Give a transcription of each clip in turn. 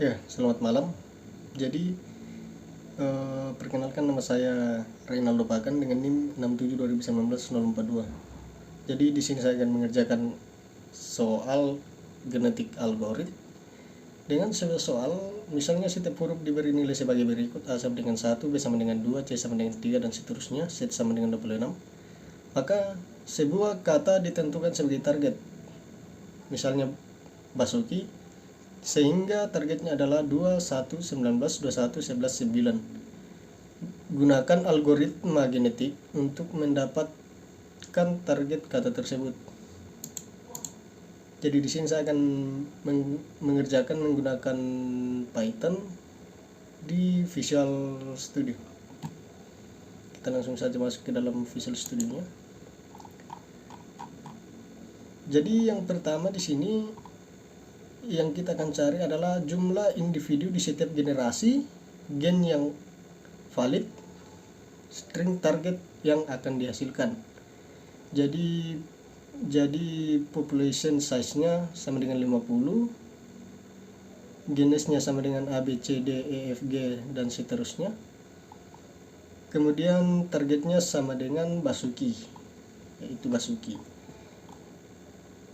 Ya, selamat malam. Jadi, perkenalkan nama saya Reynaldo Pakan dengan NIM 67 2019 042. Jadi di sini saya akan mengerjakan soal genetik algorit dengan sebuah soal, misalnya setiap huruf diberi nilai sebagai berikut: A sama dengan 1, B sama dengan 2, C sama dengan 3, dan seterusnya, Z sama dengan 26. Maka sebuah kata ditentukan sebagai target, misalnya Basuki, sehingga targetnya adalah 21, 19, 21, 11, 9. Gunakan algoritma genetik untuk mendapatkan target kata tersebut. Jadi di sini saya akan mengerjakan menggunakan Python di Visual Studio. Kita langsung saja masuk ke dalam Visual Studio-nya. Jadi yang pertama di sini yang kita akan cari adalah jumlah individu di setiap generasi, gen yang valid, string target yang akan dihasilkan. Jadi population size-nya sama dengan 50, jenisnya sama dengan A, B, C, D, E, F, G, dan seterusnya. Kemudian targetnya sama dengan Basuki, yaitu Basuki.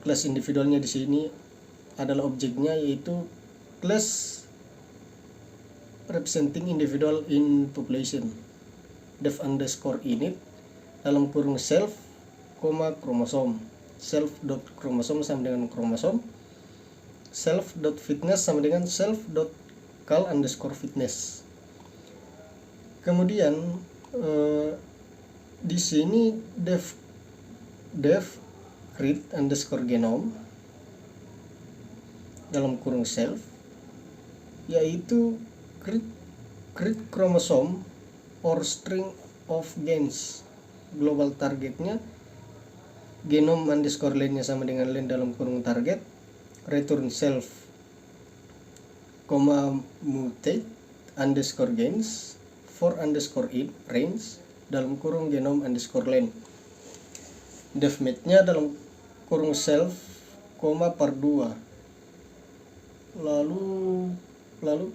Kelas individualnya di sini adalah objeknya, yaitu class representing individual in population. Def underscore init dalam kurung self, kromosom. Self.kromosom sama dengan kromosom. Self.fitness sama dengan self.cal_fitness. Kemudian di sini def create underscore genome dalam kurung self, yaitu create kromosom or string of genes. Global targetnya genome underscore len-nya sama dengan len dalam kurung target, return self, mutate underscore genes for underscore in range dalam kurung genome underscore len. Def mate-nya dalam kurung self, per 2. Lalu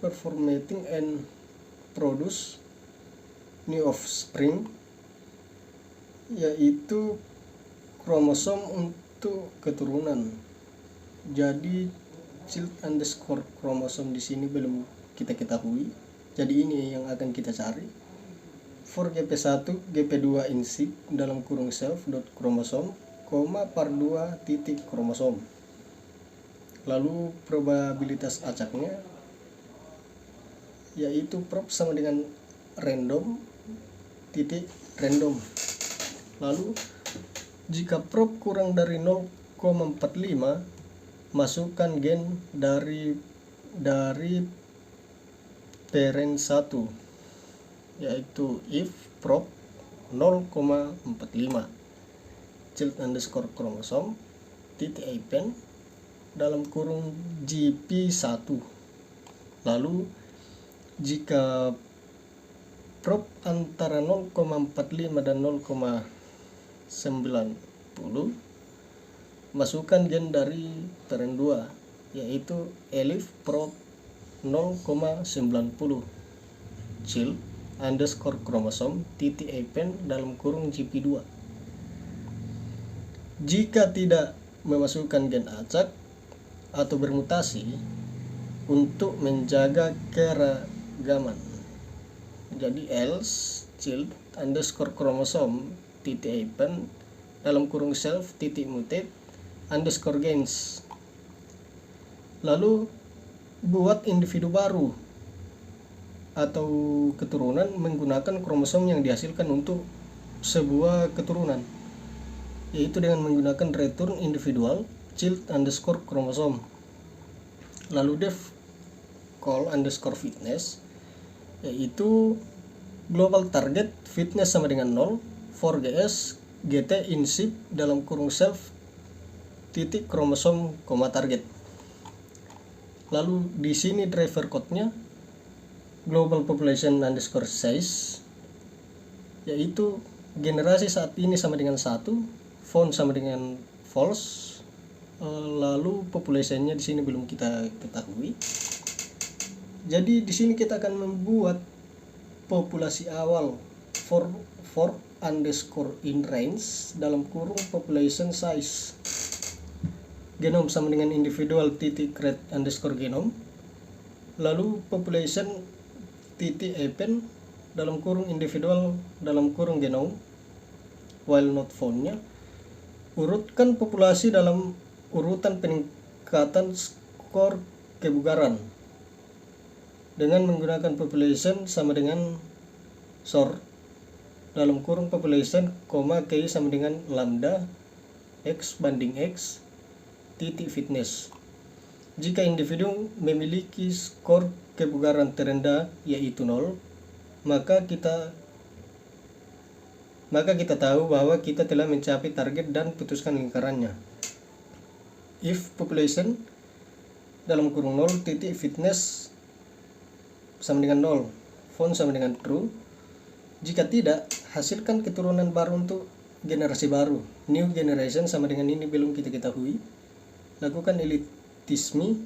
performating and produce new offspring, yaitu kromosom untuk keturunan. Jadi child underscore kromosom di sini belum kita ketahui. Jadi ini yang akan kita cari. For GP1, GP2 insip dalam kurung self dot kromosom, per 2 titik kromosom. Lalu probabilitas acaknya, yaitu prop sama dengan random titik random. Lalu jika prop kurang dari 0,45, masukkan gen dari parent 1, yaitu if prop 0,45 child underscore kromosom titik append dalam kurung GP1. Lalu jika prop antara 0,45 dan 0,90, masukkan gen dari parent 2, yaitu elif prop 0,90 child underscore kromosom titik append dalam kurung GP2. Jika tidak memasukkan gen acak atau bermutasi untuk menjaga keragaman, jadi else child underscore kromosom titik append dalam kurung self titik mutate underscore gains. Lalu buat individu baru atau keturunan menggunakan kromosom yang dihasilkan untuk sebuah keturunan, yaitu dengan menggunakan return individual child underscore kromosom. Lalu def call underscore fitness, yaitu global target fitness sama dengan 0 for gs gt insip dalam kurung self titik kromosom, target. Lalu di sini driver code-nya global population underscore size, yaitu generasi saat ini sama dengan 1, font sama dengan false. Lalu population-nya di sini belum kita ketahui. Jadi di sini kita akan membuat populasi awal for underscore in range dalam kurung population size. Genom sama dengan individual titik red underscore genom. Lalu population titik event dalam kurung individual dalam kurung genom while not found-nya. Urutkan populasi dalam urutan peningkatan skor kebugaran dengan menggunakan population sama dengan sort dalam kurung population, KI sama dengan lambda X banding X titik fitness. Jika individu memiliki skor kebugaran terendah yaitu 0, maka kita tahu bahwa kita telah mencapai target dan putuskan lingkarannya. If population dalam kurung 0 titik fitness sama dengan 0, found sama dengan true. Jika tidak, hasilkan keturunan baru untuk generasi baru. New generation sama dengan ini belum kita ketahui. Lakukan elitisme.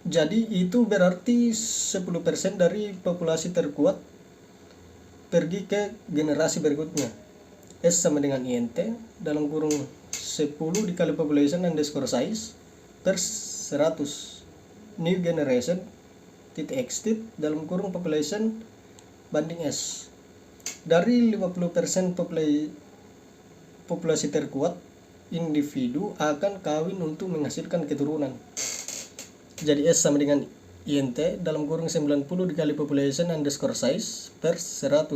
Jadi itu berarti 10% dari populasi terkuat pergi ke generasi berikutnya. S sama dengan INT dalam kurung 10 dikali population underscore size per 100. New generation titik exit dalam kurung population banding S. Dari 50% populasi terkuat, individu akan kawin untuk menghasilkan keturunan. Jadi S sama dengan INT dalam kurung 90 dikali population underscore size per 100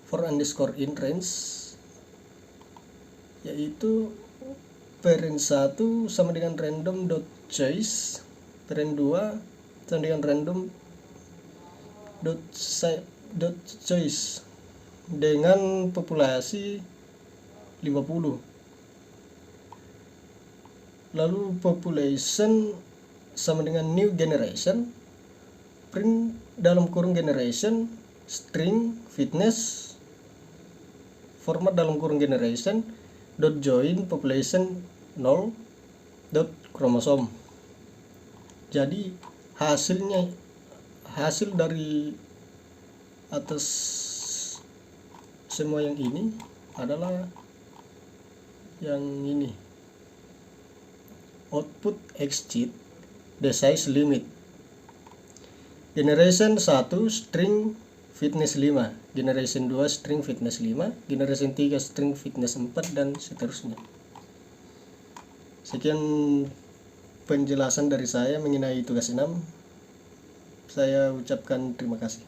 for underscore in range, yaitu parent 1 sama dengan random dot choice, parent 2 sama dengan random dot choice dengan populasi 50. Lalu population sama dengan new generation, print dalam kurung generation string fitness, format dalam kurung generation dot join population 0 dot kromosom. Jadi hasil dari atas semua yang ini adalah yang ini, output exceed the size limit. Generation 1 string fitness 5, generation 2 string fitness 5, generation 3 string fitness 4, dan seterusnya. Sekian penjelasan dari saya mengenai tugas 6. Saya ucapkan terima kasih.